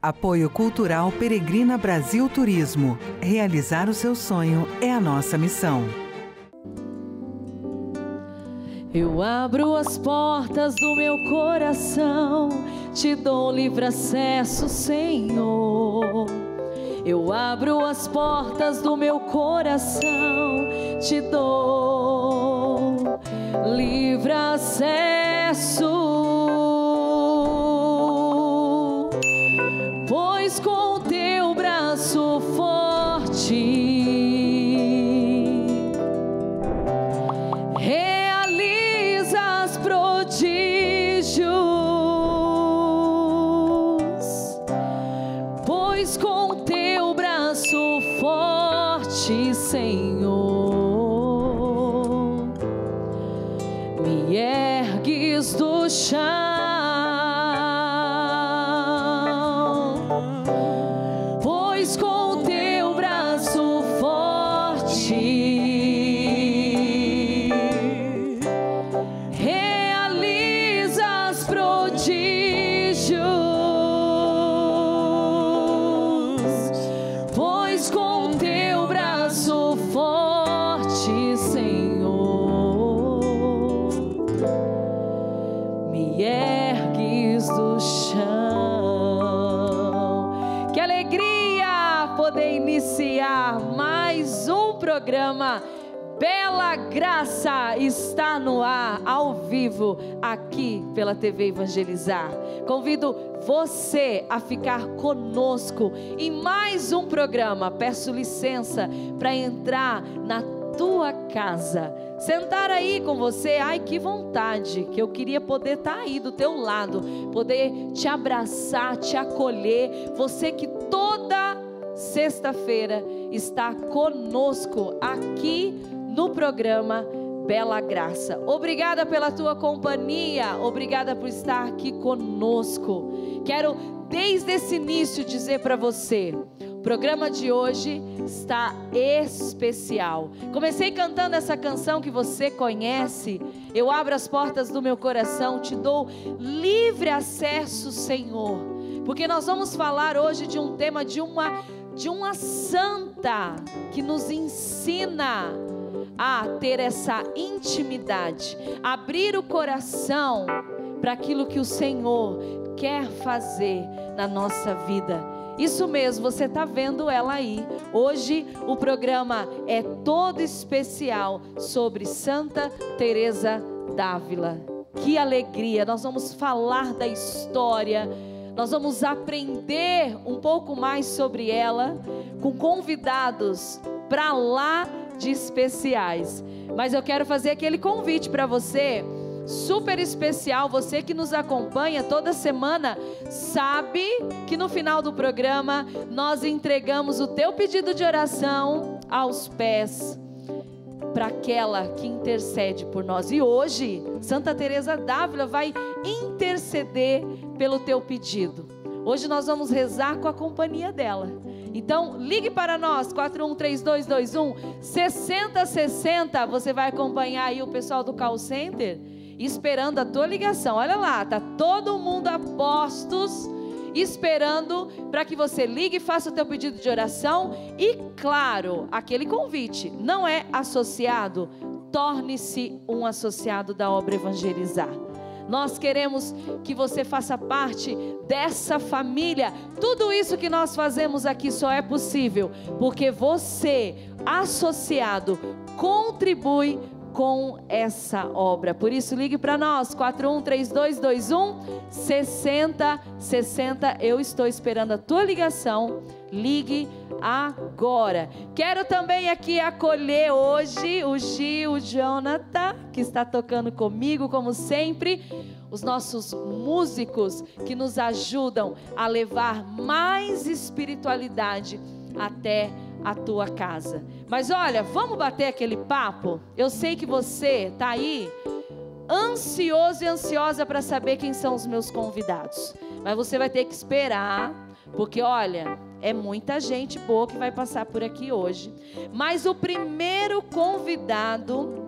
Apoio Cultural Peregrina Brasil Turismo. Realizar o seu sonho é a nossa missão. Eu abro as portas do meu coração, te dou livre acesso, Senhor. Eu abro as portas do meu coração, te dou livre acesso. Pois com teu braço forte realizas prodígios, pois com teu braço forte, Senhor, me ergues do chão. Mais um programa Bela Graça está no ar, ao vivo, aqui pela TV Evangelizar. Convido você a ficar conosco em mais um programa. Peço licença para entrar na tua casa, sentar aí com você. Ai, que vontade, que eu queria poder estar aí do teu lado, poder te abraçar, te acolher. Você que toda sexta-feira está conosco aqui no programa Bela Graça. Obrigada pela tua companhia, obrigada por estar aqui conosco. Quero desde esse início dizer para você, o programa de hoje está especial. Comecei cantando essa canção que você conhece. Eu abro as portas do meu coração, te dou livre acesso, Senhor. Porque nós vamos falar hoje de um tema de uma santa que nos ensina a ter essa intimidade, abrir o coração para aquilo que o Senhor quer fazer na nossa vida. Isso mesmo, você está vendo ela aí. Hoje o programa é todo especial sobre Santa Teresa d'Ávila. Que alegria, nós vamos falar da história. Nós vamos aprender um pouco mais sobre ela com convidados para lá de especiais. Mas eu quero fazer aquele convite para você, super especial. Você que nos acompanha toda semana sabe que no final do programa nós entregamos o teu pedido de oração aos pés para aquela que intercede por nós. E hoje Santa Teresa d'Ávila vai interceder pelo teu pedido. Hoje nós vamos rezar com a companhia dela. Então ligue para nós, 413221-6060. Você vai acompanhar aí o pessoal do call center esperando a tua ligação. Olha lá, tá todo mundo a postos esperando para que você ligue e faça o teu pedido de oração. E claro, aquele convite: não é associado? Torne-se um associado da obra Evangelizar. Nós queremos que você faça parte dessa família. Tudo isso que nós fazemos aqui só é possível porque você, associado, contribui com essa obra. Por isso ligue para nós, 413221-6060. Eu estou esperando a tua ligação. Ligue agora. Quero também aqui acolher hoje o Gil, o Jonathan, que está tocando comigo como sempre, os nossos músicos que nos ajudam a levar mais espiritualidade até a tua casa. Mas olha, vamos bater aquele papo? Eu sei que você está aí ansioso e ansiosa para saber quem são os meus convidados, mas você vai ter que esperar, porque olha, é muita gente boa que vai passar por aqui hoje. Mas o primeiro convidado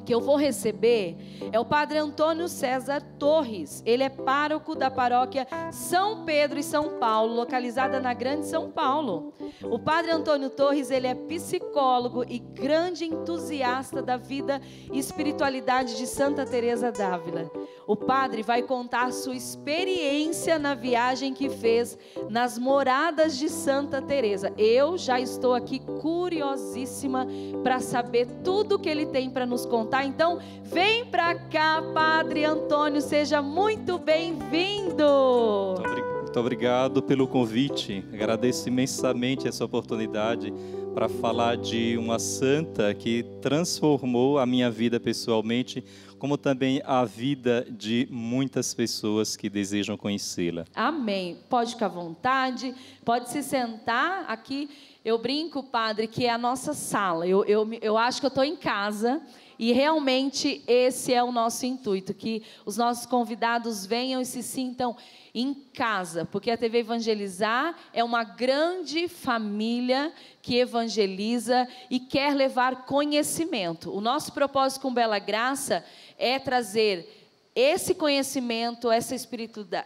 que eu vou receber é o Padre Antônio César Torres. Ele é pároco da paróquia São Pedro e São Paulo, localizada na Grande São Paulo. O Padre Antônio Torres, ele é psicólogo e grande entusiasta da vida e espiritualidade de Santa Teresa d'Ávila. O padre vai contar sua experiência na viagem que fez nas moradas de Santa Teresa. Eu já estou aqui curiosíssima para saber tudo que ele tem para nos contar. Então, vem para cá, Padre Antônio, seja muito bem-vindo. Muito obrigado pelo convite. Agradeço imensamente essa oportunidade para falar de uma santa que transformou a minha vida pessoalmente, como também a vida de muitas pessoas que desejam conhecê-la. Amém. Pode ficar à vontade, pode se sentar aqui. Eu brinco, padre, que é a nossa sala. Eu acho que eu estou em casa e realmente esse é o nosso intuito, que os nossos convidados venham e se sintam em casa, porque a TV Evangelizar é uma grande família que evangeliza e quer levar conhecimento. O nosso propósito com Bela Graça é trazer esse conhecimento, essa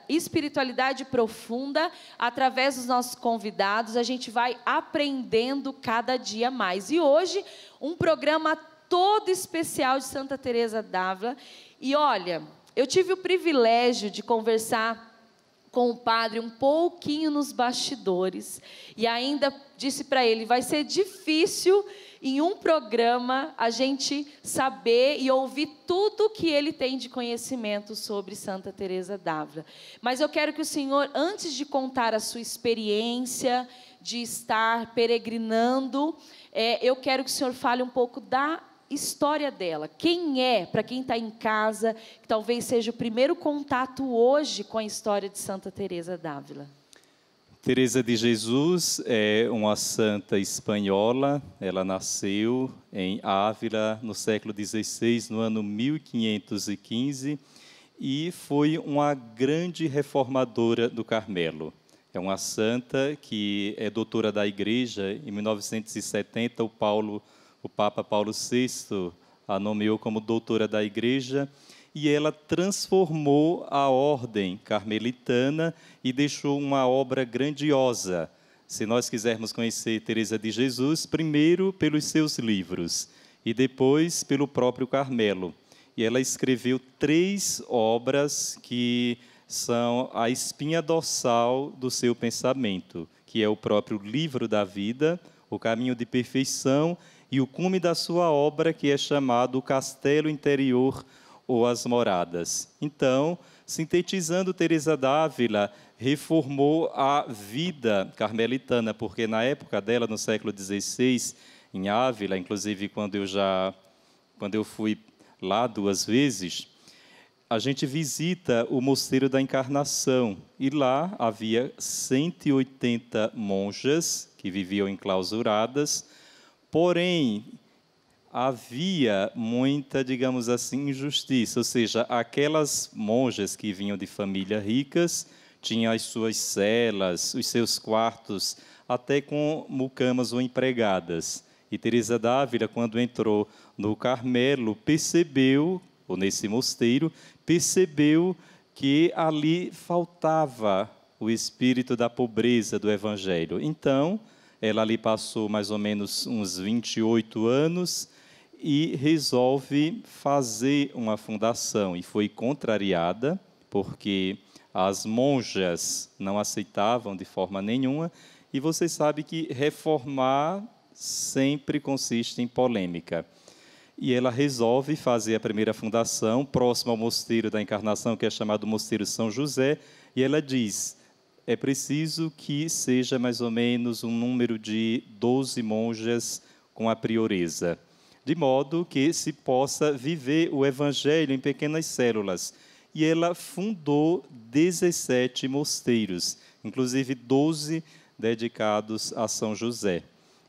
espiritualidade profunda, através dos nossos convidados, a gente vai aprendendo cada dia mais. E hoje, um programa todo especial de Santa Teresa d'Ávila. E olha, eu tive o privilégio de conversar com o padre um pouquinho nos bastidores, e ainda disse para ele, vai ser difícil em um programa a gente saber e ouvir tudo que ele tem de conhecimento sobre Santa Teresa d'Ávila. Mas eu quero que o senhor, antes de contar a sua experiência de estar peregrinando, eu quero que o senhor fale um pouco da história dela. Quem é, para quem está em casa, que talvez seja o primeiro contato hoje com a história de Santa Teresa d'Ávila? Teresa de Jesus é uma santa espanhola. Ela nasceu em Ávila no século XVI, no ano 1515, e foi uma grande reformadora do Carmelo. É uma santa que é doutora da Igreja. Em 1970, o Papa Paulo VI a nomeou como doutora da Igreja, e ela transformou a ordem carmelitana e deixou uma obra grandiosa. Se nós quisermos conhecer Teresa de Jesus, primeiro pelos seus livros e depois pelo próprio Carmelo. E ela escreveu 3 obras que são a espinha dorsal do seu pensamento, que é o próprio Livro da Vida, O Caminho de Perfeição, e o cume da sua obra, que é chamado O Castelo Interior ou As Moradas. Então, sintetizando, Teresa d'Ávila reformou a vida carmelitana, porque na época dela, no século XVI, em Ávila, inclusive quando eu fui lá 2 vezes, a gente visita o Mosteiro da Encarnação, e lá havia 180 monjas que viviam enclausuradas. Porém, havia muita, digamos assim, injustiça, ou seja, aquelas monjas que vinham de famílias ricas tinham as suas celas, os seus quartos, até com mucamas ou empregadas. E Teresa d'Ávila, quando entrou no Carmelo, ou nesse mosteiro, percebeu que ali faltava o espírito da pobreza do Evangelho. Então, ela ali passou mais ou menos uns 28 anos e resolve fazer uma fundação. E foi contrariada, porque as monjas não aceitavam de forma nenhuma. E você sabe que reformar sempre consiste em polêmica. E ela resolve fazer a primeira fundação, próximo ao Mosteiro da Encarnação, que é chamado Mosteiro São José. E ela diz: é preciso que seja mais ou menos um número de 12 monjas com a prioresa, de modo que se possa viver o Evangelho em pequenas células. E ela fundou 17 mosteiros, inclusive 12 dedicados a São José.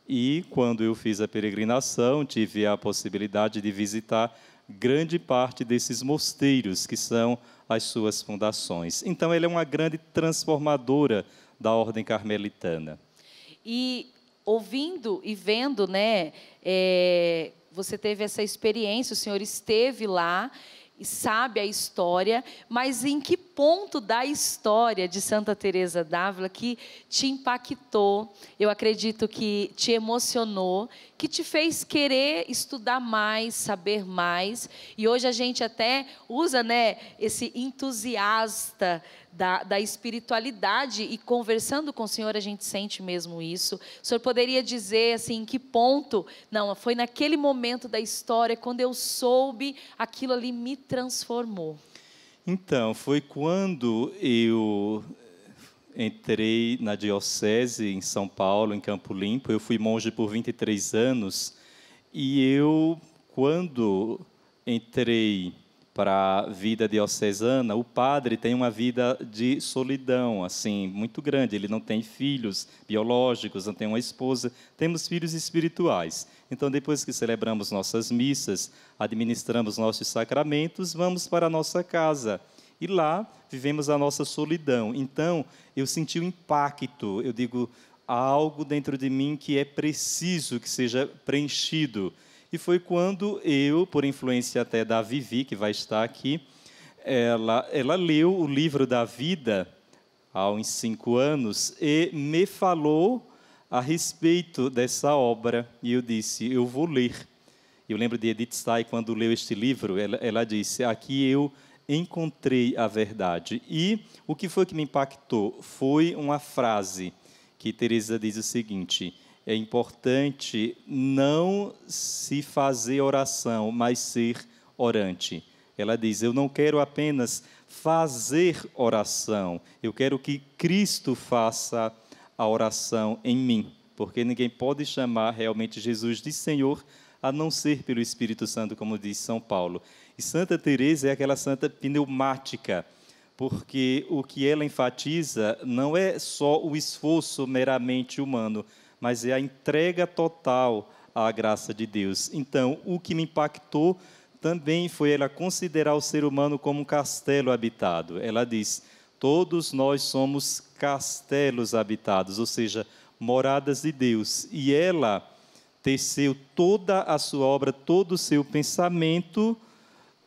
E quando eu fiz a peregrinação, tive a possibilidade de visitar grande parte desses mosteiros, que são as suas fundações. Então, ela é uma grande transformadora da ordem carmelitana. E ouvindo e vendo, você teve essa experiência, o senhor esteve lá e sabe a história, mas em que ponto da história de Santa Teresa d'Ávila que te impactou, eu acredito que te emocionou, que te fez querer estudar mais, saber mais, e hoje a gente até usa, né, esse entusiasta da espiritualidade, e conversando com o senhor a gente sente mesmo isso. O senhor poderia dizer assim, em que ponto? Não, foi naquele momento da história, quando eu soube, aquilo ali me transformou. Então, foi quando eu entrei na diocese em São Paulo, em Campo Limpo. Eu fui monge por 23 anos e eu, quando entrei para a vida diocesana, o padre tem uma vida de solidão, assim, muito grande. Ele não tem filhos biológicos, não tem uma esposa, temos filhos espirituais. Então, depois que celebramos nossas missas, administramos nossos sacramentos, vamos para a nossa casa. E lá vivemos a nossa solidão. Então, eu senti o impacto, eu digo, há algo dentro de mim que é preciso que seja preenchido. E foi quando eu, por influência até da Vivi, que vai estar aqui, ela leu o livro da vida há uns 5 anos e me falou a respeito dessa obra. E eu disse, eu vou ler. Eu lembro de Edith Stein, quando leu este livro, ela disse, aqui eu encontrei a verdade. E o que foi que me impactou? Foi uma frase que Teresa diz o seguinte: é importante não se fazer oração, mas ser orante. Ela diz, eu não quero apenas fazer oração, eu quero que Cristo faça a oração em mim, porque ninguém pode chamar realmente Jesus de Senhor, a não ser pelo Espírito Santo, como diz São Paulo. E Santa Teresa é aquela santa pneumática, porque o que ela enfatiza não é só o esforço meramente humano, mas é a entrega total à graça de Deus. Então, o que me impactou também foi ela considerar o ser humano como um castelo habitado. Ela diz, todos nós somos castelos habitados, ou seja, moradas de Deus. E ela teceu toda a sua obra, todo o seu pensamento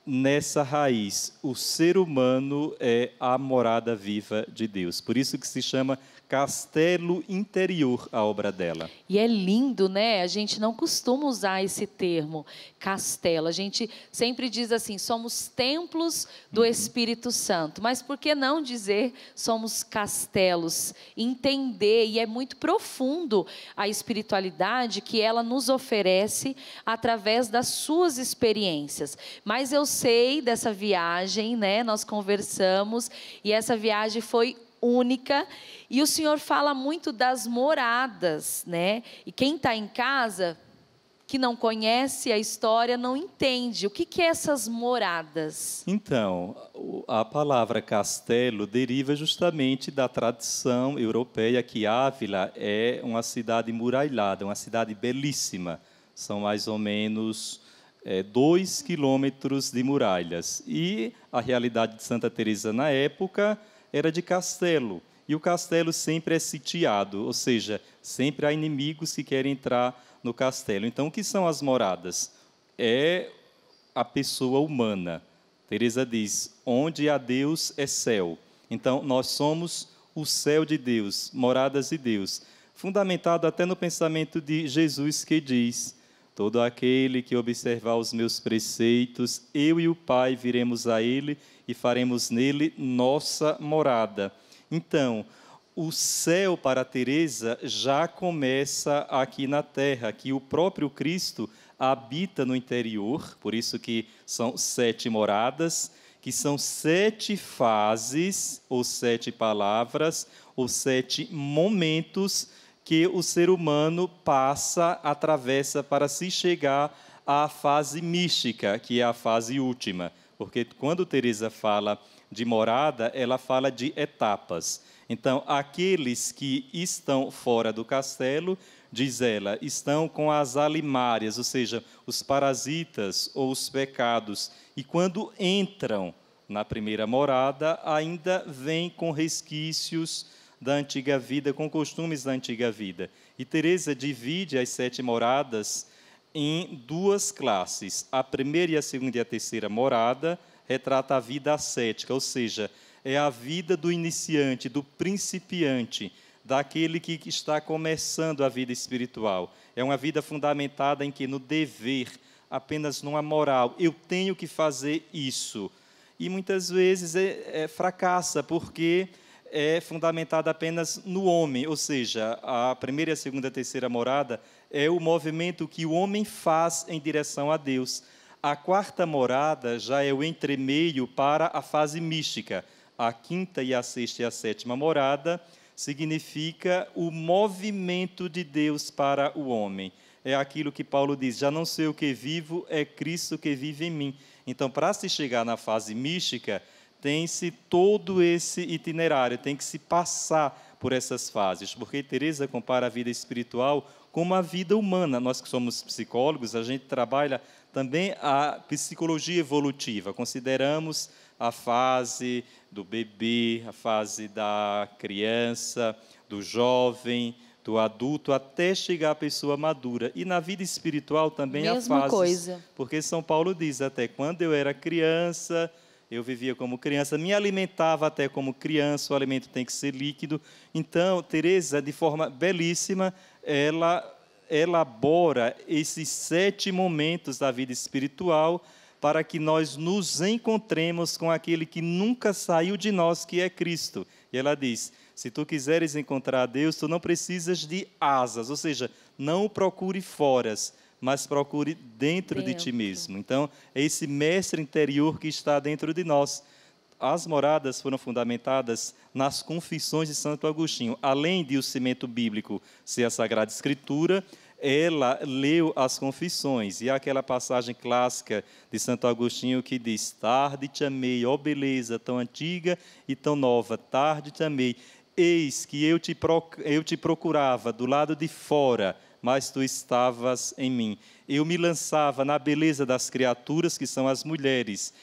nessa raiz. O ser humano é a morada viva de Deus. Por isso que se chama castelo interior a obra dela. E é lindo, né? A gente não costuma usar esse termo, castelo. A gente sempre diz assim, somos templos do Espírito Santo. Mas por que não dizer somos castelos? Entender, e é muito profundo a espiritualidade que ela nos oferece através das suas experiências. Mas eu sei dessa viagem, né? Nós conversamos e essa viagem foi única, e o senhor fala muito das moradas, né? E quem está em casa, que não conhece a história, não entende. O que é essas moradas? Então, a palavra castelo deriva justamente da tradição europeia, que Ávila é uma cidade muralhada, uma cidade belíssima. São mais ou menos 2 quilômetros de muralhas. E a realidade de Santa Teresa na época era de castelo, e o castelo sempre é sitiado, ou seja, sempre há inimigos que querem entrar no castelo. Então, o que são as moradas? É a pessoa humana. Teresa diz, onde há Deus é céu. Então, nós somos o céu de Deus, moradas de Deus. Fundamentado até no pensamento de Jesus, que diz, todo aquele que observar os meus preceitos, eu e o Pai viremos a ele e faremos nele nossa morada. Então, o céu para Teresa já começa aqui na terra, que o próprio Cristo habita no interior, por isso que são 7 moradas, que são 7 fases, ou 7 palavras, ou 7 momentos que o ser humano atravessa para se chegar à fase mística, que é a fase última. Porque quando Teresa fala de morada, ela fala de etapas. Então, aqueles que estão fora do castelo, diz ela, estão com as alimárias, ou seja, os parasitas ou os pecados. E quando entram na primeira morada, ainda vêm com resquícios da antiga vida, com costumes da antiga vida. E Teresa divide as 7 moradas em duas classes. A primeira e a segunda e a terceira morada retrata a vida ascética, ou seja, é a vida do iniciante, do principiante, daquele que está começando a vida espiritual. É uma vida fundamentada em que no dever, apenas numa moral, eu tenho que fazer isso. E muitas vezes fracassa, porque é fundamentada apenas no homem, ou seja, a primeira, a segunda e a terceira morada é o movimento que o homem faz em direção a Deus. A quarta morada já é o entremeio para a fase mística. A quinta e a sexta e a sétima morada significa o movimento de Deus para o homem. É aquilo que Paulo diz, já não sei o que vivo, é Cristo que vive em mim. Então, para se chegar na fase mística, tem-se todo esse itinerário, tem que se passar por essas fases, porque Teresa compara a vida espiritual com a vida humana. Nós que somos psicólogos, a gente trabalha também a psicologia evolutiva, consideramos a fase do bebê, a fase da criança, do jovem, do adulto, até chegar à pessoa madura. E na vida espiritual também há fases. Coisa. Porque São Paulo diz, até quando eu era criança, eu vivia como criança, me alimentava até como criança, o alimento tem que ser líquido. Então, Teresa, de forma belíssima, ela elabora esses 7 momentos da vida espiritual para que nós nos encontremos com aquele que nunca saiu de nós, que é Cristo. E ela diz, se tu quiseres encontrar a Deus, tu não precisas de asas, ou seja, não o procure fora, mas procure dentro de ti mesmo. Então, é esse mestre interior que está dentro de nós. As moradas foram fundamentadas nas confissões de Santo Agostinho. Além de o cimento bíblico ser a Sagrada Escritura, ela leu as confissões. E há aquela passagem clássica de Santo Agostinho que diz, tarde te amei, ó beleza tão antiga e tão nova, tarde te amei. Eis que eu te procurava do lado de fora, mas tu estavas em mim. Eu me lançava na beleza das criaturas, que são as mulheres.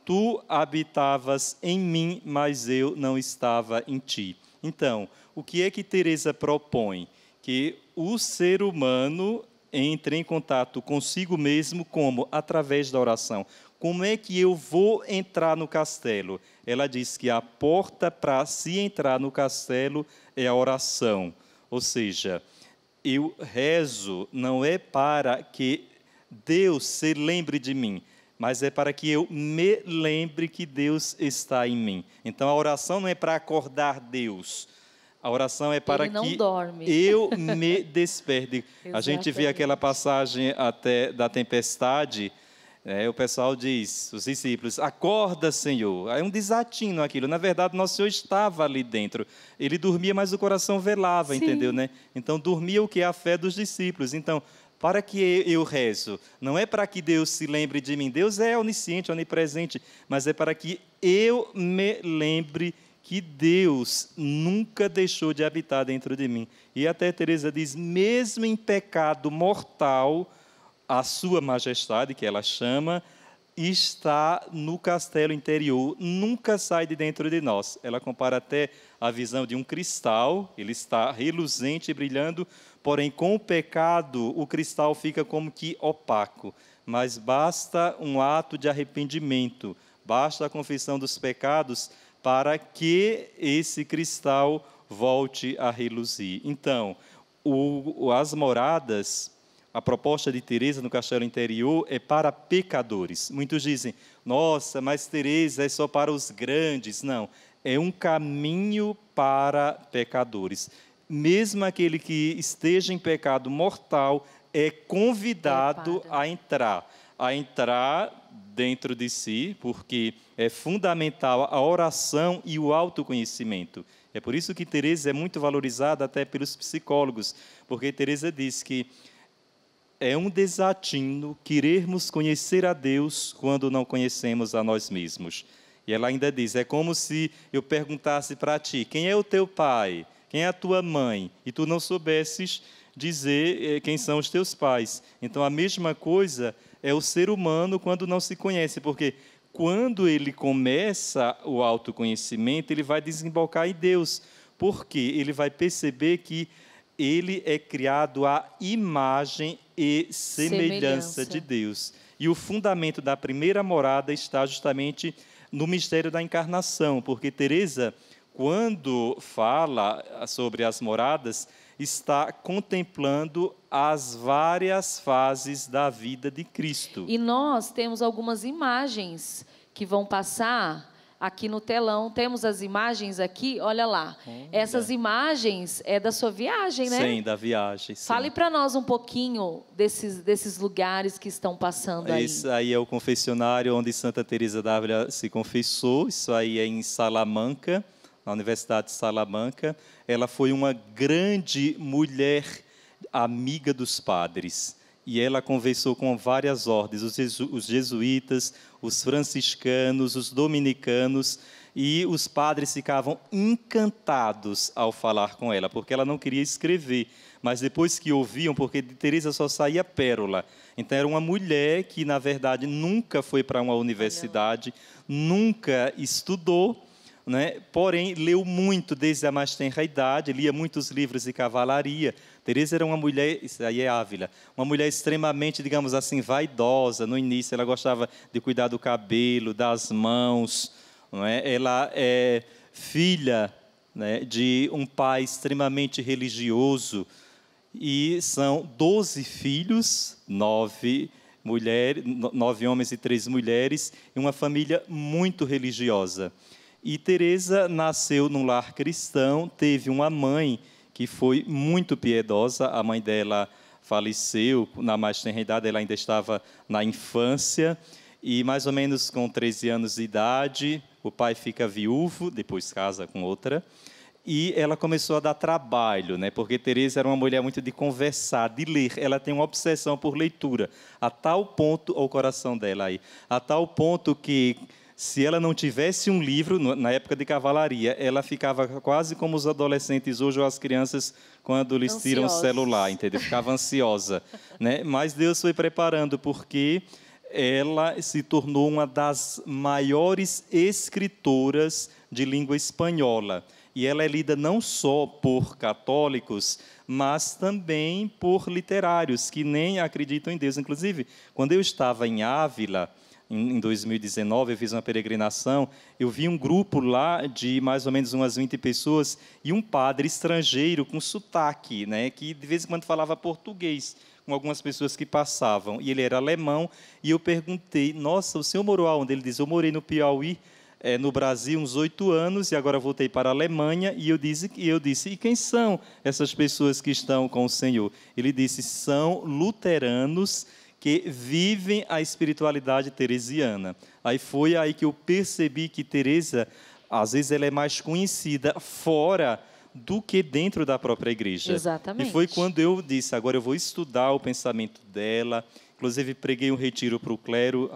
Tu habitavas em mim, mas eu não estava em ti. Então, o que é que Teresa propõe? Que o ser humano entre em contato consigo mesmo, como? Através da oração. Como é que eu vou entrar no castelo? Ela diz que a porta para se entrar no castelo é a oração. Ou seja, eu rezo não é para que Deus se lembre de mim, mas é para que eu me lembre que Deus está em mim. Então, a oração não é para acordar Deus. A oração é para que eu me desperte. A gente vê aquela passagem até da tempestade, o pessoal diz, os discípulos, acorda, Senhor. É um desatino aquilo. Na verdade, Nosso Senhor estava ali dentro. Ele dormia, mas o coração velava, sim, entendeu, né? Então, dormia o que é a fé dos discípulos. Então, para que eu rezo? Não é para que Deus se lembre de mim. Deus é onisciente, onipresente, mas é para que eu me lembre que Deus nunca deixou de habitar dentro de mim. E até Teresa diz, mesmo em pecado mortal, a sua majestade, que ela chama, está no castelo interior, nunca sai de dentro de nós. Ela compara até a visão de um cristal, ele está reluzente, brilhando, porém com o pecado o cristal fica como que opaco. Mas basta um ato de arrependimento, basta a confissão dos pecados para que esse cristal volte a reluzir. Então, as moradas, a proposta de Teresa no castelo interior é para pecadores. Muitos dizem, nossa, mas Teresa é só para os grandes. Não, é um caminho para pecadores. Mesmo aquele que esteja em pecado mortal é convidado a entrar dentro de si, porque é fundamental a oração e o autoconhecimento. É por isso que Teresa é muito valorizada até pelos psicólogos, porque Teresa diz que é um desatino querermos conhecer a Deus quando não conhecemos a nós mesmos. E ela ainda diz, é como se eu perguntasse para ti, quem é o teu pai? Quem é a tua mãe? E tu não soubesses dizer quem são os teus pais. Então, a mesma coisa é o ser humano quando não se conhece, porque quando ele começa o autoconhecimento, ele vai desembocar em Deus, porque ele vai perceber que ele é criado à imagem e semelhança de Deus. E o fundamento da primeira morada está justamente no mistério da encarnação, porque Teresa, quando fala sobre as moradas, está contemplando as várias fases da vida de Cristo. E nós temos algumas imagens que vão passar aqui no telão. Temos as imagens aqui, olha lá. Essas imagens é da sua viagem, né? Sim, da viagem. Sim. Fale para nós um pouquinho desses lugares que estão passando aí. Isso aí é o confessionário onde Santa Teresa d'Ávila se confessou. Isso aí é em Salamanca, na Universidade de Salamanca. Ela foi uma grande mulher amiga dos padres. E ela conversou com várias ordens, os jesuítas, os franciscanos, os dominicanos, e os padres ficavam encantados ao falar com ela, porque ela não queria escrever, mas depois que ouviam, porque de Teresa só saía pérola. Então era uma mulher que, na verdade, nunca foi para uma universidade, nunca estudou, né? Porém, leu muito desde a mais tenra idade, lia muitos livros de cavalaria. Teresa era uma mulher, isso aí é Ávila, uma mulher extremamente, digamos assim, vaidosa. No início, ela gostava de cuidar do cabelo, das mãos. Não é? Ela é filha, né, de um pai extremamente religioso. E são 12 filhos, 9 homens e 3 mulheres, e uma família muito religiosa. E Teresa nasceu num lar cristão, teve uma mãe que foi muito piedosa. A mãe dela faleceu na mais tenra idade, ela ainda estava na infância, e mais ou menos com 13 anos de idade, o pai fica viúvo, depois casa com outra, e ela começou a dar trabalho, né? Porque Teresa era uma mulher muito de conversar, de ler. Ela tem uma obsessão por leitura, a tal ponto, o coração dela aí, a tal ponto que, se ela não tivesse um livro, na época de cavalaria, ela ficava quase como os adolescentes hoje, ou as crianças, quando eles tiram o celular, entendeu? Ficava ansiosa, né? Mas Deus foi preparando, porque ela se tornou uma das maiores escritoras de língua espanhola. E ela é lida não só por católicos, mas também por literários, que nem acreditam em Deus. Inclusive, quando eu estava em Ávila, em 2019, eu fiz uma peregrinação, eu vi um grupo lá de mais ou menos umas 20 pessoas e um padre estrangeiro com sotaque, né, que de vez em quando falava português, com algumas pessoas que passavam, e ele era alemão, e eu perguntei, nossa, o senhor morou aonde? Ele disse, eu morei no Piauí, no Brasil, uns 8 anos, e agora voltei para a Alemanha, e eu disse, e quem são essas pessoas que estão com o Senhor? Ele disse, são luteranos, que vivem a espiritualidade teresiana. Aí foi aí que eu percebi que Teresa, às vezes, ela é mais conhecida fora do que dentro da própria igreja. Exatamente. E foi quando eu disse, agora eu vou estudar o pensamento dela. Inclusive, preguei um retiro para o clero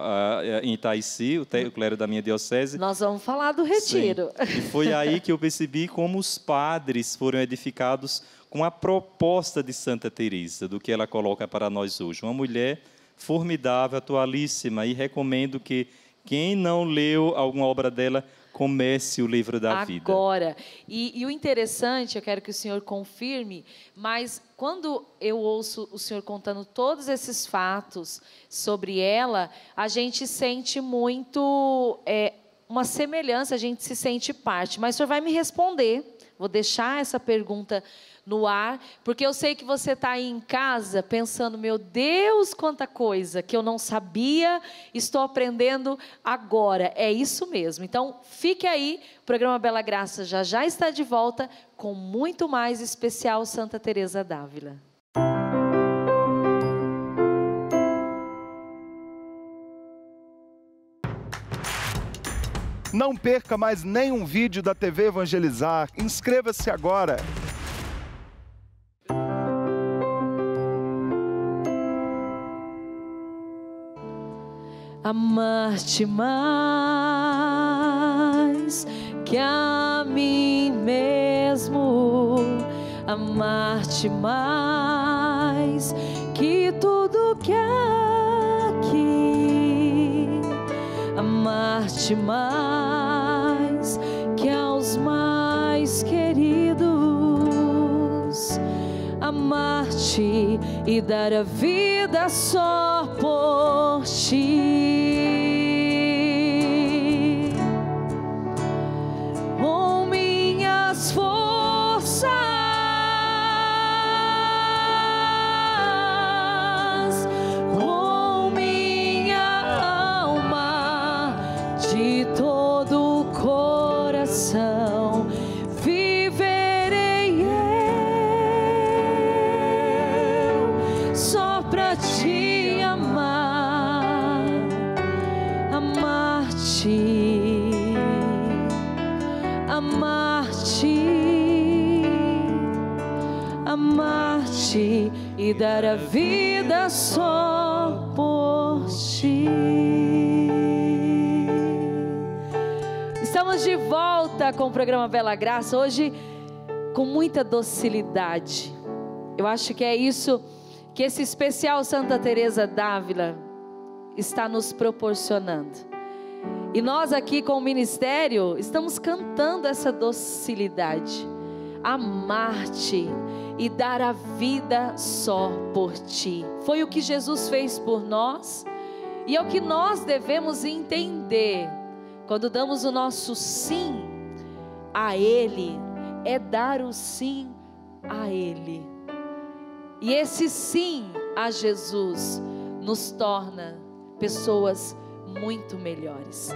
em Itaici, o clero da minha diocese. Nós vamos falar do retiro. Sim. E foi aí que eu percebi como os padres foram edificados com a proposta de Santa Teresa, do que ela coloca para nós hoje. Uma mulher formidável, atualíssima, e recomendo que quem não leu alguma obra dela, comece o livro da vida. Agora, e o interessante, eu quero que o senhor confirme, mas quando eu ouço o senhor contando todos esses fatos sobre ela, a gente sente muito uma semelhança, a gente se sente parte. Mas o senhor vai me responder, vou deixar essa pergunta no ar, porque eu sei que você está aí em casa pensando, meu Deus, quanta coisa que eu não sabia, estou aprendendo agora. É isso mesmo. Então, fique aí, o programa Bela Graça já está de volta com muito mais especial Santa Teresa d'Ávila. Não perca mais nenhum vídeo da TV Evangelizar. Inscreva-se agora. Amar-te mais que a mim mesmo, amar-te mais que tudo que há aqui, amar-te mais que aos mais queridos, amar-te e dar a vida só por ti. Com minhas forças, com minha alma, de todo o coração, viverei eu só pra te amar, amar-te, amar-te, amar-te e dar a vida só por ti. Estamos de volta com o programa Bela Graça, hoje com muita docilidade. Eu acho que é isso que esse especial Santa Teresa d'Ávila está nos proporcionando. E nós aqui com o ministério estamos cantando essa docilidade. Amar-te e dar a vida só por ti. Foi o que Jesus fez por nós e é o que nós devemos entender. Quando damos o nosso sim a Ele, é dar o sim a Ele. E esse sim a Jesus nos torna pessoas muito melhores.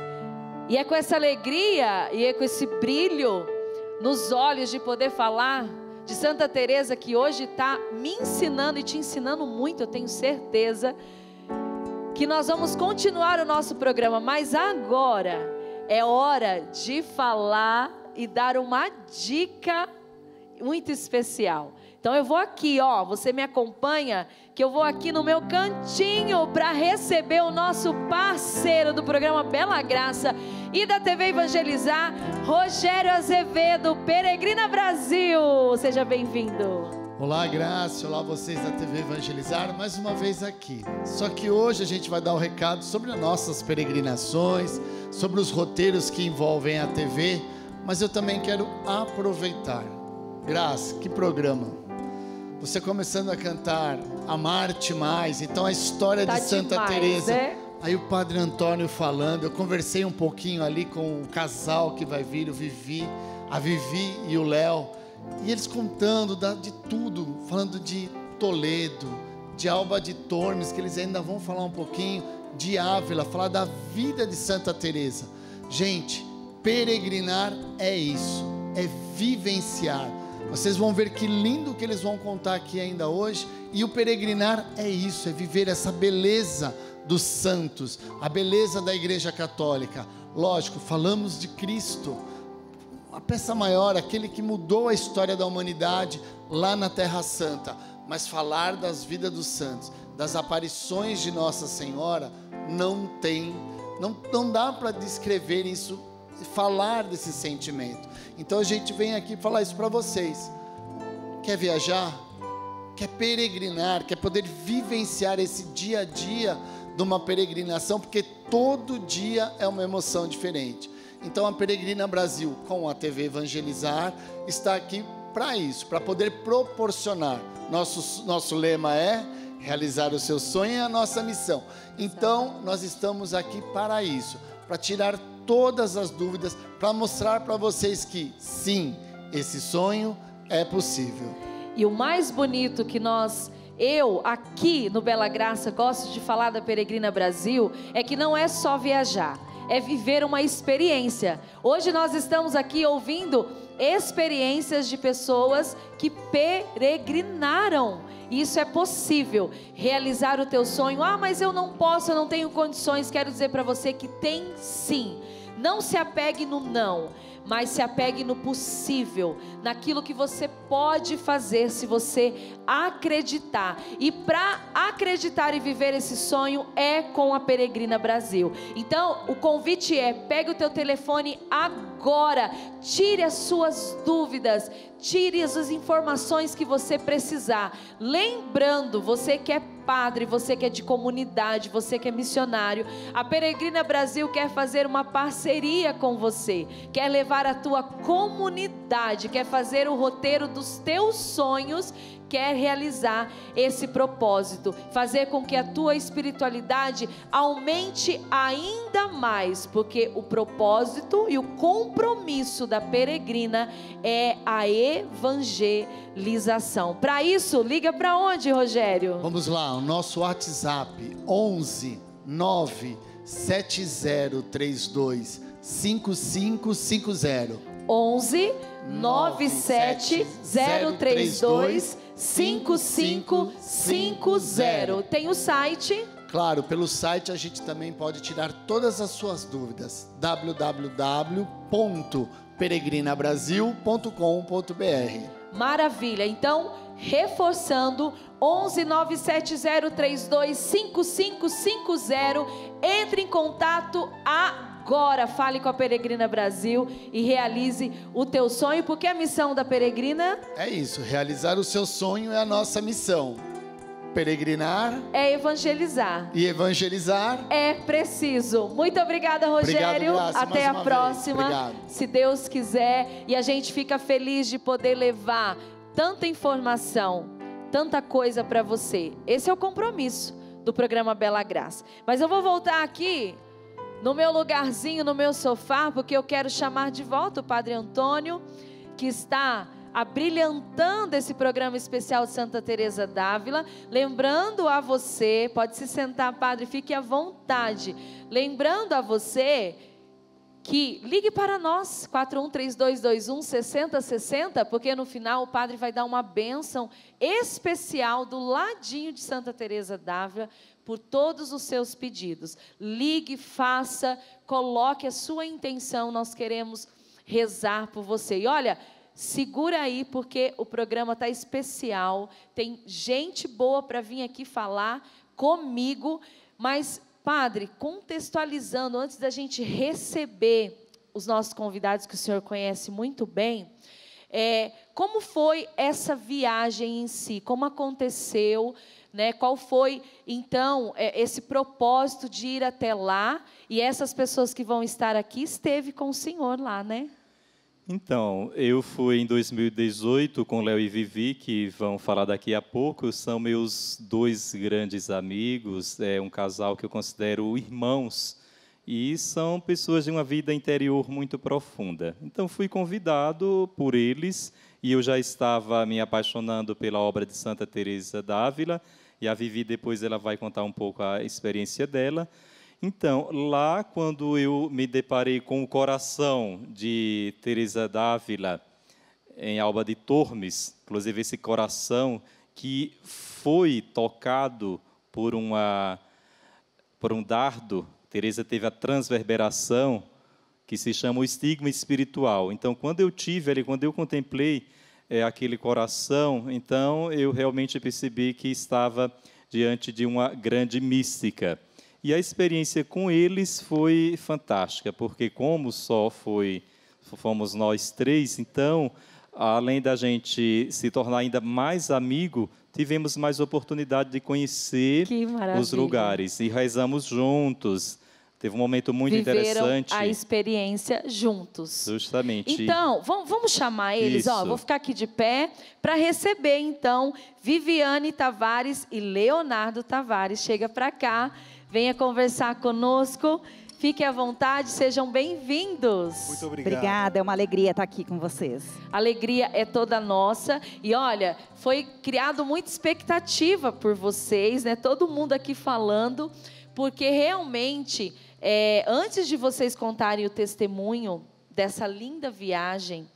E é com essa alegria e é com esse brilho nos olhos de poder falar de Santa Teresa, que hoje está me ensinando e te ensinando muito, eu tenho certeza, que nós vamos continuar o nosso programa. Mas agora é hora de falar e dar uma dica muito especial. Então eu vou aqui, ó, você me acompanha, que eu vou aqui no meu cantinho para receber o nosso parceiro do programa Bela Graça e da TV Evangelizar, Rogério Azevedo, Peregrina Brasil. Seja bem-vindo. Olá, Graça, olá vocês da TV Evangelizar, mais uma vez aqui. Só que hoje a gente vai dar um recado sobre as nossas peregrinações, sobre os roteiros que envolvem a TV, mas eu também quero aproveitar. Graça, que programa! Você começando a cantar Amar-te Mais, então a história de Santa Teresa. Aí o Padre Antônio falando, eu conversei um pouquinho ali com o casal que vai vir, a Vivi e o Léo, e eles contando de tudo, falando de Toledo, de Alba de Tormes, que eles ainda vão falar um pouquinho, de Ávila, falar da vida de Santa Teresa. Gente, peregrinar é isso, é vivenciar. Vocês vão ver que lindo que eles vão contar aqui ainda hoje. E o peregrinar é isso, é viver essa beleza dos santos, a beleza da Igreja Católica. Lógico, falamos de Cristo, a peça maior, aquele que mudou a história da humanidade lá na Terra Santa. Mas falar das vidas dos santos, das aparições de Nossa Senhora, não dá para descrever isso, falar desse sentimento. Então a gente vem aqui falar isso para vocês. Quer viajar? Quer peregrinar? Quer poder vivenciar esse dia a dia de uma peregrinação? Porque todo dia é uma emoção diferente. Então a Peregrina Brasil, com a TV Evangelizar, está aqui para isso, para poder proporcionar. Nosso lema é realizar o seu sonho, é a nossa missão. Então nós estamos aqui para isso, para tirar todas as dúvidas, para mostrar para vocês que sim, esse sonho é possível. E o mais bonito que eu aqui no Bela Graça gosto de falar da Peregrina Brasil, é que não é só viajar, é viver uma experiência. Hoje nós estamos aqui ouvindo experiências de pessoas que peregrinaram. Isso é possível, realizar o teu sonho. Ah, mas eu não posso, eu não tenho condições. Quero dizer para você que tem sim. Não se apegue no não, mas se apegue no possível, naquilo que você pode fazer se você acreditar. E para acreditar e viver esse sonho é com a Peregrina Brasil. Então o convite é: pegue o teu telefone agora, tire as suas dúvidas, tire as informações que você precisar. Lembrando, você que é padre, você que é de comunidade, você que é missionário, a Peregrina Brasil quer fazer uma parceria com você, quer levar a tua comunidade, quer fazer o roteiro dos teus sonhos, quer realizar esse propósito, fazer com que a tua espiritualidade aumente ainda mais, porque o propósito e o compromisso da Peregrina é a evangelização. Para isso, liga para onde, Rogério? Vamos lá, o nosso WhatsApp 11 9 7032 5550. 11 97032 5550. Tem o site. Claro, pelo site a gente também pode tirar todas as suas dúvidas. www.peregrinabrasil.com.br. Maravilha. Então, reforçando, 11 97032 5550. Entre em contato agora. Fale com a Peregrina Brasil e realize o teu sonho, porque a missão da Peregrina é isso, realizar o seu sonho é a nossa missão. Peregrinar é evangelizar. E evangelizar é preciso. Muito obrigada, Rogério. Obrigado, Graça, até a próxima. Se Deus quiser. E a gente fica feliz de poder levar tanta informação, tanta coisa para você. Esse é o compromisso do programa Bela Graça. Mas eu vou voltar aqui no meu lugarzinho, no meu sofá, porque eu quero chamar de volta o Padre Antônio, que está abrilhantando esse programa especial de Santa Teresa d'Ávila. Lembrando a você, pode se sentar, Padre, fique à vontade. Lembrando a você que ligue para nós, 413221-6060, porque no final o Padre vai dar uma bênção especial do ladinho de Santa Teresa d'Ávila, por todos os seus pedidos. Ligue, faça, coloque a sua intenção, nós queremos rezar por você. E olha, segura aí, porque o programa está especial, tem gente boa para vir aqui falar comigo, mas, Padre, contextualizando, antes da gente receber os nossos convidados, que o senhor conhece muito bem, como foi essa viagem em si, como aconteceu, né? Qual foi, então, esse propósito de ir até lá, e essas pessoas que vão estar aqui, esteve com o senhor lá, né? Então, eu fui em 2018 com Léo e Vivi, que vão falar daqui a pouco, são meus dois grandes amigos, um casal que eu considero irmãos, e são pessoas de uma vida interior muito profunda. Então, fui convidado por eles, e eu já estava me apaixonando pela obra de Santa Teresa d'Ávila, e a Vivi depois ela vai contar um pouco a experiência dela. Então, lá quando eu me deparei com o coração de Teresa d'Ávila, em Alba de Tormes, inclusive esse coração que foi tocado por um dardo, Teresa teve a transverberação, que se chama o estigma espiritual. Então, quando eu tive ali, quando eu contemplei aquele coração, então eu realmente percebi que estava diante de uma grande mística. E a experiência com eles foi fantástica, porque como fomos nós três, então, além da gente se tornar ainda mais amigo, tivemos mais oportunidade de conhecer os lugares e rezamos juntos. Teve um momento muito interessante. A experiência juntos. Justamente. Então, vamos chamar eles. Ó, vou ficar aqui de pé para receber, então, Viviane Tavares e Leonardo Tavares. Chega para cá, venha conversar conosco. Fique à vontade, sejam bem-vindos. Muito obrigado. Obrigada, é uma alegria estar aqui com vocês. A alegria é toda nossa. E olha, foi criado muita expectativa por vocês, né? Todo mundo aqui falando, porque realmente... antes de vocês contarem o testemunho dessa linda viagem,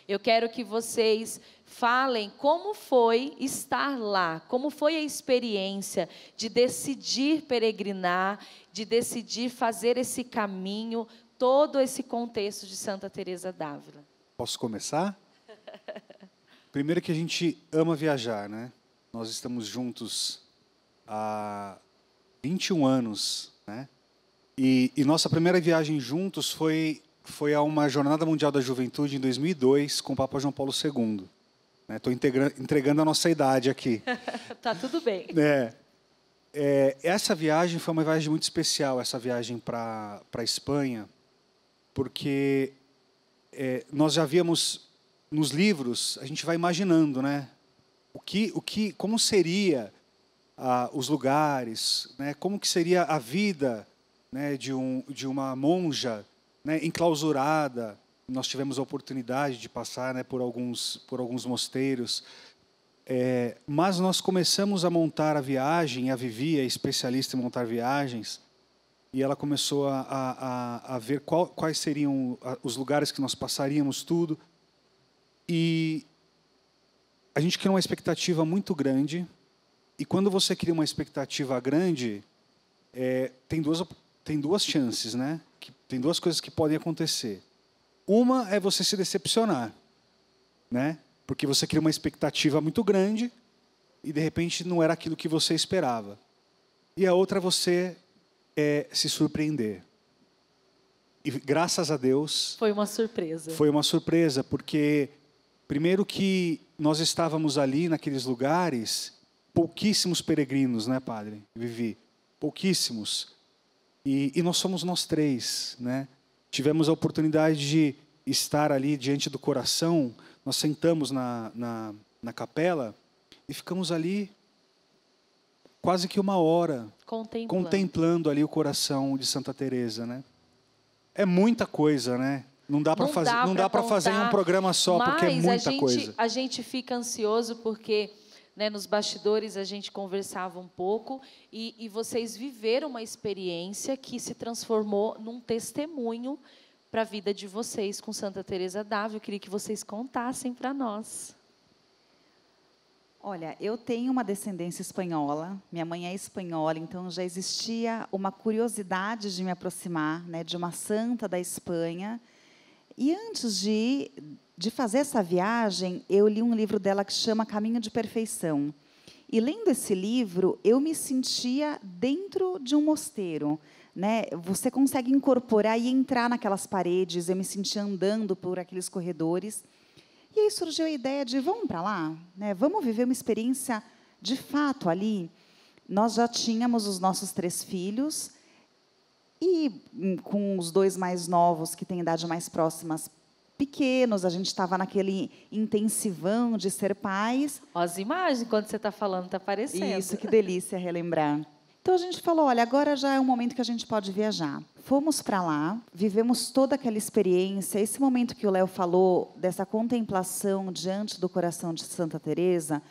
eu quero que vocês falem como foi estar lá, como foi a experiência de decidir peregrinar, de decidir fazer esse caminho, todo esse contexto de Santa Teresa d'Ávila. Posso começar? Primeiro que a gente ama viajar, né? Nós estamos juntos há 21 anos, né? E nossa primeira viagem juntos foi a uma Jornada Mundial da Juventude em 2002 com o Papa João Paulo II. Estou entregando a nossa idade aqui. Tá tudo bem. Essa viagem foi uma viagem muito especial, essa viagem para a Espanha, porque nós já víamos nos livros, a gente vai imaginando, né? como seria os lugares, né? Como que seria a vida, né, de uma monja, né, enclausurada. Nós tivemos a oportunidade de passar, né, por alguns mosteiros. Mas nós começamos a montar a viagem, a Vivi é especialista em montar viagens, e ela começou a ver quais seriam os lugares que nós passaríamos, tudo. E a gente criou uma expectativa muito grande, e quando você cria uma expectativa grande, tem duas chances, né? Tem duas coisas que podem acontecer. Uma é você se decepcionar, né? Porque você cria uma expectativa muito grande e, de repente, não era aquilo que você esperava. E a outra é você se surpreender. E, graças a Deus... Foi uma surpresa. Foi uma surpresa, porque, primeiro que nós estávamos ali, naqueles lugares, pouquíssimos peregrinos, né, Padre? Vivi. Pouquíssimos. E nós somos nós três, né? Tivemos a oportunidade de estar ali diante do coração. Nós sentamos na capela e ficamos ali quase que 1 hora contemplando ali o coração de Santa Teresa, né? É muita coisa, né? Não dá para fazer em um programa só, porque é muita coisa. A gente fica ansioso porque, né, nos bastidores a gente conversava um pouco e vocês viveram uma experiência que se transformou num testemunho para a vida de vocês com Santa Teresa d'Ávila. Eu queria que vocês contassem para nós. Olha, eu tenho uma descendência espanhola, minha mãe é espanhola, então já existia uma curiosidade de me aproximar, né, de uma santa da Espanha. E antes de fazer essa viagem, eu li um livro dela que chama Caminho de Perfeição. E lendo esse livro, eu me sentia dentro de um mosteiro, né? Você consegue incorporar e entrar naquelas paredes. Eu me sentia andando por aqueles corredores. E aí surgiu a ideia de, vamos para lá? Né? Vamos viver uma experiência de fato ali. Nós já tínhamos os nossos 3 filhos, e com os 2 mais novos, que têm idade mais próximas, pequenos, a gente estava naquele intensivão de ser pais. Ó, as imagens, quando você está falando, está aparecendo. Isso, que delícia relembrar. Então, a gente falou, olha, agora já é um momento que a gente pode viajar. Fomos para lá, vivemos toda aquela experiência, esse momento que o Léo falou, dessa contemplação diante do coração de Santa Teresa,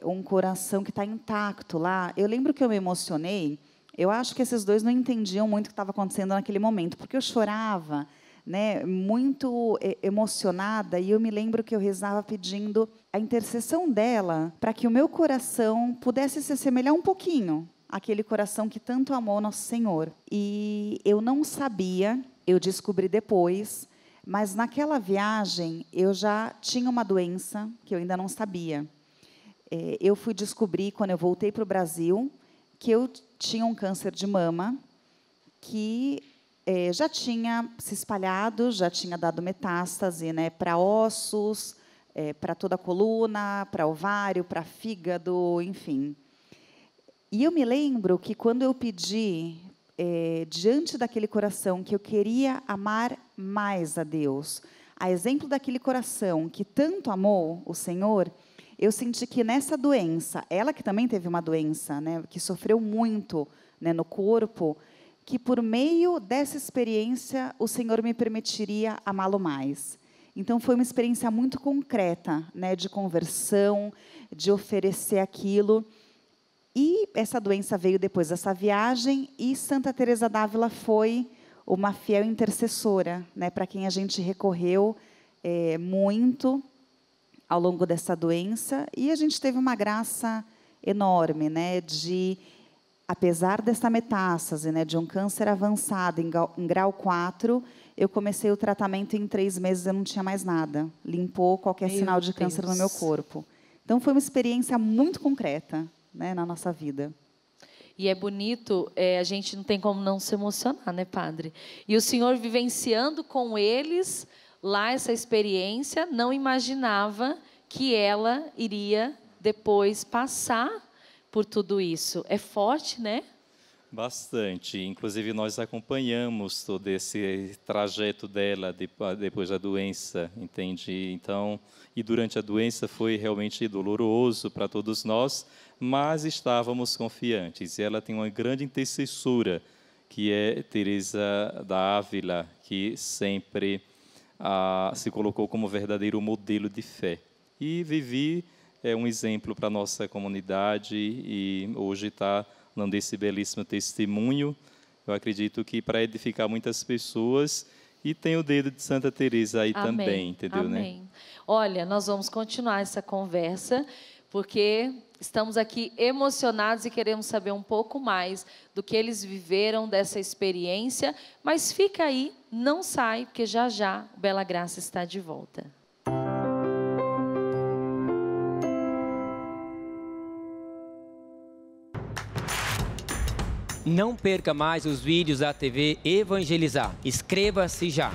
um coração que está intacto lá. Eu lembro que eu me emocionei, eu acho que esses 2 não entendiam muito o que estava acontecendo naquele momento, porque eu chorava, né, muito emocionada, e eu me lembro que eu rezava pedindo a intercessão dela para que o meu coração pudesse se assemelhar um pouquinho àquele coração que tanto amou Nosso Senhor. E eu não sabia, eu descobri depois, mas naquela viagem eu já tinha uma doença que eu ainda não sabia. Eu fui descobrir, quando eu voltei para o Brasil, que eu tinha um câncer de mama, que já tinha se espalhado, já tinha dado metástase, né, para ossos, para toda a coluna, para ovário, para fígado, enfim. E eu me lembro que quando eu pedi, diante daquele coração, que eu queria amar mais a Deus, a exemplo daquele coração que tanto amou o Senhor, eu senti que nessa doença, ela que também teve uma doença, né, que sofreu muito, né, no corpo, que por meio dessa experiência o Senhor me permitiria amá-lo mais. Então foi uma experiência muito concreta, né, de conversão, de oferecer aquilo. E essa doença veio depois dessa viagem, e Santa Teresa d'Ávila foi uma fiel intercessora, né, para quem a gente recorreu muito ao longo dessa doença, e a gente teve uma graça enorme, né, de, apesar dessa metástase, né, de um câncer avançado em grau 4, eu comecei o tratamento e em 3 meses eu não tinha mais nada. Limpou qualquer sinal de câncer no meu corpo. Então, foi uma experiência muito concreta, né, na nossa vida. E é bonito, a gente não tem como não se emocionar, né, Padre? E o Senhor vivenciando com eles lá essa experiência, não imaginava que ela iria depois passar por tudo isso. É forte, né? Bastante. Inclusive, nós acompanhamos todo esse trajeto dela depois da doença, entende? Então, e durante a doença foi realmente doloroso para todos nós, mas estávamos confiantes. E ela tem uma grande intercessora, que é Teresa da Ávila, que sempre se colocou como verdadeiro modelo de fé. E Vivi é um exemplo para a nossa comunidade e hoje está dando esse belíssimo testemunho. Eu acredito que para edificar muitas pessoas, e tem o dedo de Santa Teresa aí também, entendeu? Amém. Né? Olha, nós vamos continuar essa conversa, porque estamos aqui emocionados e queremos saber um pouco mais do que eles viveram dessa experiência, mas fica aí, não sai, porque já já o Bela Graça está de volta. Não perca mais os vídeos da TV Evangelizar. Inscreva-se já.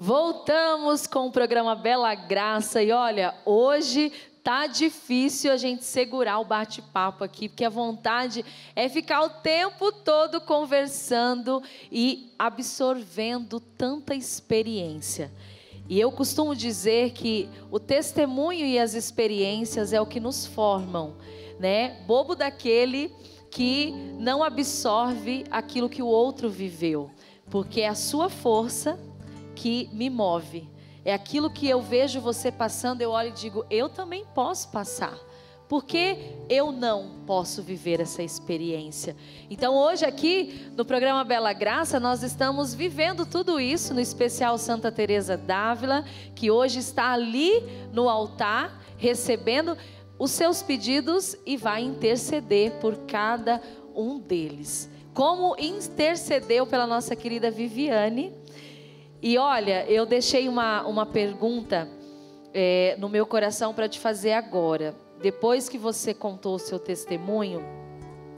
Voltamos com o programa Bela Graça e olha, hoje tá difícil a gente segurar o bate-papo aqui, porque a vontade é ficar o tempo todo conversando e absorvendo tanta experiência. E eu costumo dizer que o testemunho e as experiências é o que nos formam, né? Bobo daquele que não absorve aquilo que o outro viveu, porque é a sua força que me move. É aquilo que eu vejo você passando, eu olho e digo, eu também posso passar. Por que eu não posso viver essa experiência? Então hoje aqui no programa Bela Graça nós estamos vivendo tudo isso, no especial Santa Teresa d'Ávila, que hoje está ali no altar recebendo os seus pedidos e vai interceder por cada um deles. Como intercedeu pela nossa querida Viviane. E olha, eu deixei uma pergunta no meu coração para te fazer agora. Depois que você contou o seu testemunho,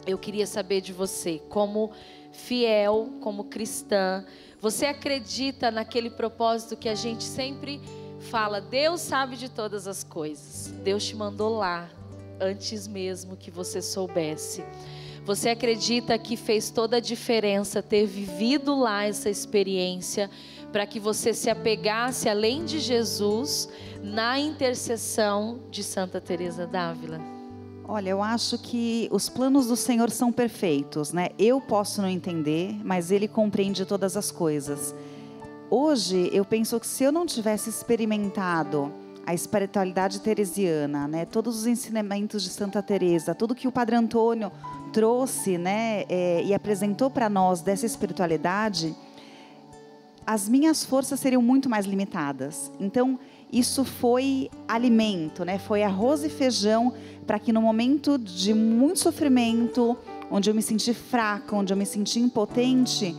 eu queria saber de você, como fiel, como cristã, você acredita naquele propósito que a gente sempre fala, Deus sabe de todas as coisas, Deus te mandou lá, antes mesmo que você soubesse. Você acredita que fez toda a diferença ter vivido lá essa experiência, para que você se apegasse, além de Jesus, na intercessão de Santa Teresa d'Ávila? Olha, eu acho que os planos do Senhor são perfeitos, né? Eu posso não entender, mas Ele compreende todas as coisas. Hoje, eu penso que se eu não tivesse experimentado a espiritualidade teresiana, né? Todos os ensinamentos de Santa Teresa, tudo que o Padre Antônio trouxe, né? E apresentou para nós dessa espiritualidade, as minhas forças seriam muito mais limitadas. Então, isso foi alimento, né? Foi arroz e feijão para que no momento de muito sofrimento, onde eu me senti fraca, onde eu me senti impotente,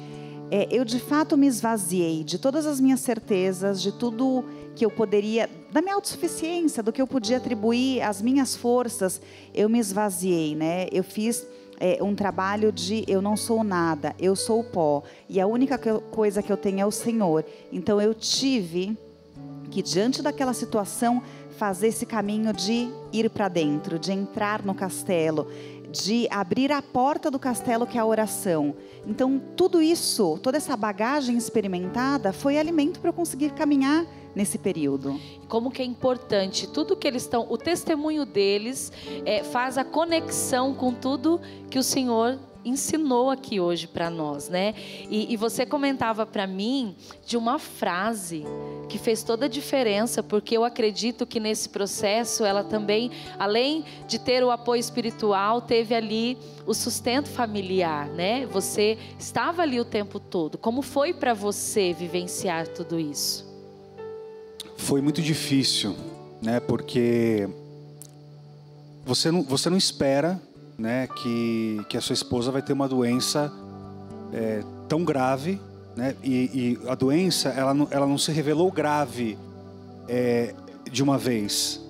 eu de fato me esvaziei de todas as minhas certezas, de tudo que eu poderia, da minha autossuficiência, do que eu podia atribuir às minhas forças, eu me esvaziei, né? Eu fiz um trabalho de eu não sou nada, eu sou o pó, e a única coisa que eu tenho é o Senhor. Então eu tive que, diante daquela situação, fazer esse caminho de ir para dentro, de entrar no castelo, de abrir a porta do castelo, que é a oração. Então tudo isso, toda essa bagagem experimentada foi alimento para eu conseguir caminhar nesse período. Como que é importante, tudo que eles estão, o testemunho deles faz a conexão com tudo que o Senhor ensinou aqui hoje para nós, né? E você comentava para mim de uma frase que fez toda a diferença, porque eu acredito que nesse processo ela também, além de ter o apoio espiritual, teve ali o sustento familiar, né? Você estava ali o tempo todo. Como foi para você vivenciar tudo isso? Foi muito difícil, né? Porque você não espera, né, que a sua esposa vai ter uma doença tão grave, né? E a doença ela não se revelou grave de uma vez,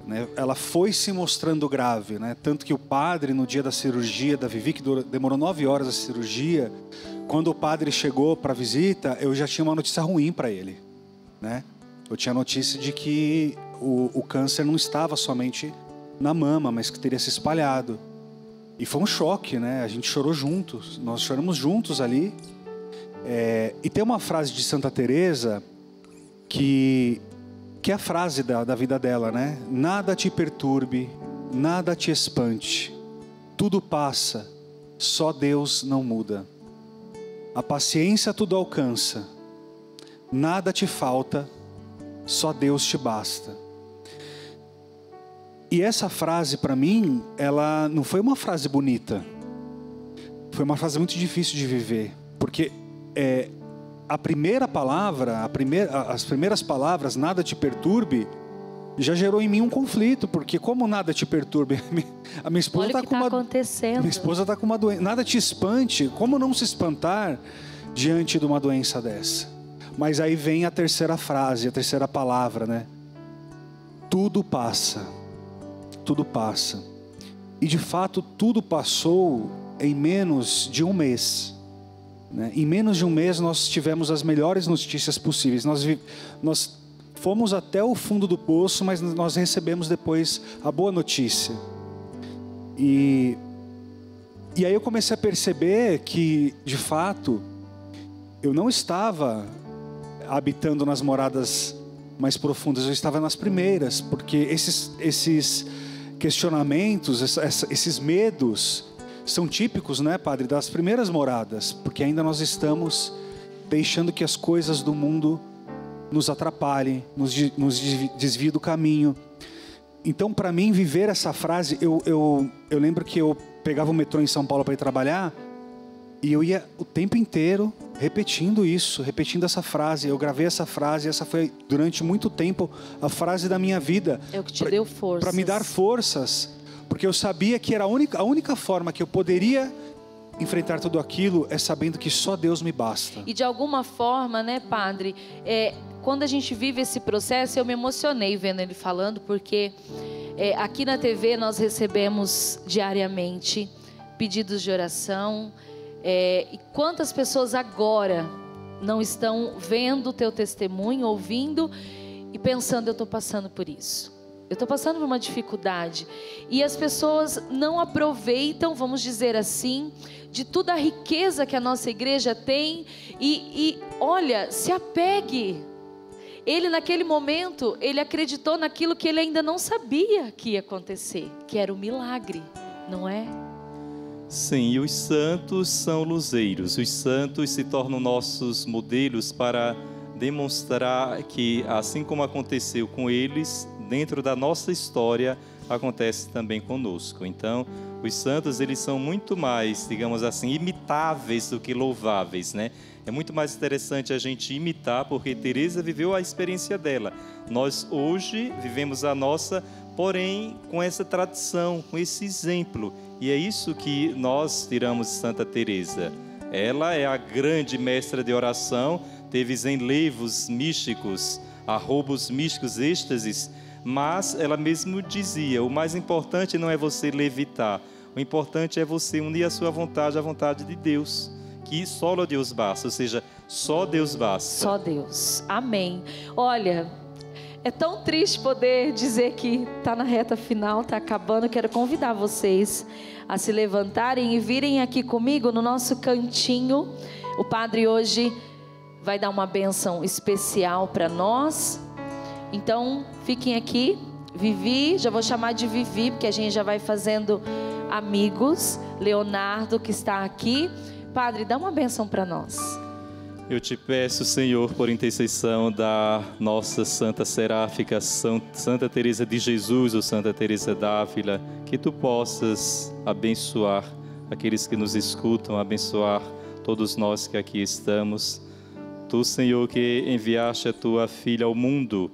né? Ela foi se mostrando grave, né? Tanto que o padre, no dia da cirurgia da Vivi, que demorou 9 horas a cirurgia, quando o padre chegou para a visita, eu já tinha uma notícia ruim para ele, né? Eu tinha a notícia de que o câncer não estava somente na mama, mas que teria se espalhado. E foi um choque, né? A gente chorou juntos, nós choramos juntos ali. E tem uma frase de Santa Teresa que é a frase da vida dela, né? Nada te perturbe, nada te espante, tudo passa, só Deus não muda. A paciência tudo alcança, nada te falta, só Deus te basta. E essa frase, para mim, ela não foi uma frase bonita. Foi uma frase muito difícil de viver. Porque a primeira palavra, as primeiras palavras, nada te perturbe, já gerou em mim um conflito. Porque como nada te perturbe? A minha esposa está com uma... acontecendo. Minha esposa está com uma doença. Nada te espante. Como não se espantar diante de uma doença dessa? Mas aí vem a terceira frase, a terceira palavra, né? Tudo passa. Tudo passa. E de fato tudo passou em menos de um mês, né? Em menos de um mês nós tivemos as melhores notícias possíveis. Nós fomos até o fundo do poço, mas nós recebemos depois a boa notícia. E aí eu comecei a perceber que de fato eu não estava habitando nas moradas mais profundas, eu estava nas primeiras, porque esses questionamentos, esses medos são típicos, né, Padre, das primeiras moradas, porque ainda nós estamos deixando que as coisas do mundo nos atrapalhem, nos desviem do caminho. Então, para mim, viver essa frase, eu lembro que eu pegava o metrô em São Paulo para ir trabalhar e eu ia o tempo inteiro repetindo essa frase. Eu gravei essa frase, essa foi durante muito tempo a frase da minha vida. É o que te deu forças. Para me dar forças, porque eu sabia que era a única forma que eu poderia enfrentar tudo aquilo é sabendo que só Deus me basta. E de alguma forma, né, Padre, quando a gente vive esse processo, eu me emocionei vendo ele falando, porque aqui na TV nós recebemos diariamente pedidos de oração. E quantas pessoas agora não estão vendo o teu testemunho, ouvindo e pensando, eu estou passando por isso, eu estou passando por uma dificuldade, e as pessoas não aproveitam, vamos dizer assim, de toda a riqueza que a nossa igreja tem, e olha, se apegue. Ele naquele momento, ele acreditou naquilo que ele ainda não sabia que ia acontecer, que era o milagre, não é? Sim, e os santos são luzeiros. Os santos se tornam nossos modelos para demonstrar que, assim como aconteceu com eles, dentro da nossa história, acontece também conosco. Então, os santos, eles são muito mais, digamos assim, imitáveis do que louváveis, né? É muito mais interessante a gente imitar, porque Teresa viveu a experiência dela. Nós hoje vivemos a nossa, porém com essa tradição, com esse exemplo. E é isso que nós tiramos de Santa Teresa. Ela é a grande mestra de oração, teve enlevos místicos, arroubos místicos, êxtases, mas ela mesmo dizia, o mais importante não é você levitar, o importante é você unir a sua vontade à vontade de Deus, que só Deus basta, ou seja, só Deus basta. Só Deus, amém. Olha, é tão triste poder dizer que está na reta final, está acabando. Quero convidar vocês a se levantarem e virem aqui comigo no nosso cantinho. O Padre hoje vai dar uma bênção especial para nós. Então, fiquem aqui. Vivi, já vou chamar de Vivi, porque a gente já vai fazendo amigos. Leonardo, que está aqui. Padre, dá uma bênção para nós. Eu te peço, Senhor, por intercessão da nossa Santa Seráfica, Santa Teresa de Jesus ou Santa Teresa d'Ávila, que Tu possas abençoar aqueles que nos escutam, abençoar todos nós que aqui estamos. Tu, Senhor, que enviaste a Tua Filha ao mundo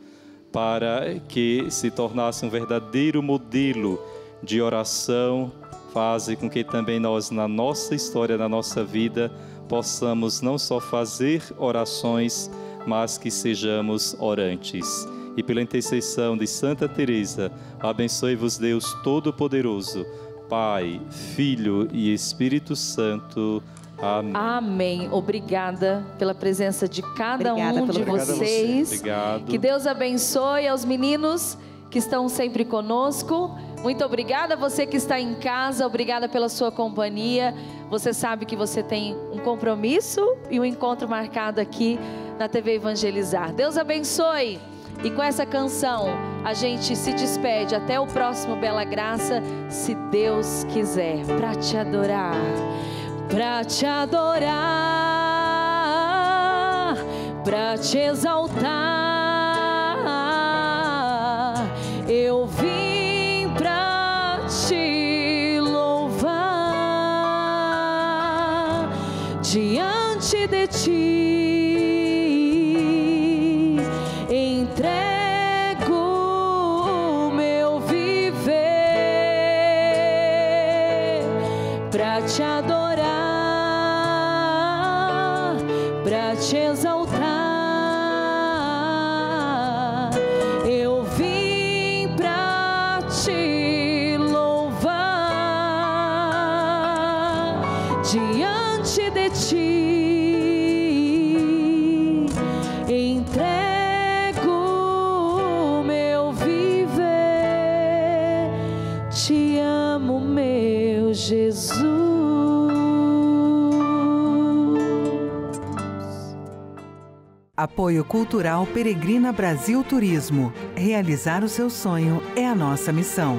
para que se tornasse um verdadeiro modelo de oração, faze com que também nós, na nossa história, na nossa vida, possamos não só fazer orações, mas que sejamos orantes. E pela intercessão de Santa Teresa, abençoe-vos Deus Todo-Poderoso, Pai, Filho e Espírito Santo. Amém. Amém. Obrigada pela presença de cada um de vocês. Obrigado. Que Deus abençoe aos meninos que estão sempre conosco. Muito obrigada a você que está em casa. Obrigada pela sua companhia. Você sabe que você tem um compromisso e um encontro marcado aqui na TV Evangelizar. Deus abençoe. E com essa canção a gente se despede até o próximo Bela Graça, se Deus quiser, para te adorar. Pra te adorar, pra te exaltar, eu vim pra te louvar, diante de ti, entrego o meu viver, pra te adorar, pra te exaltar, eu vim pra te louvar, diante de ti, entrego o meu viver, te amo, meu Jesus. Apoio Cultural Peregrina Brasil Turismo. Realizar o seu sonho é a nossa missão.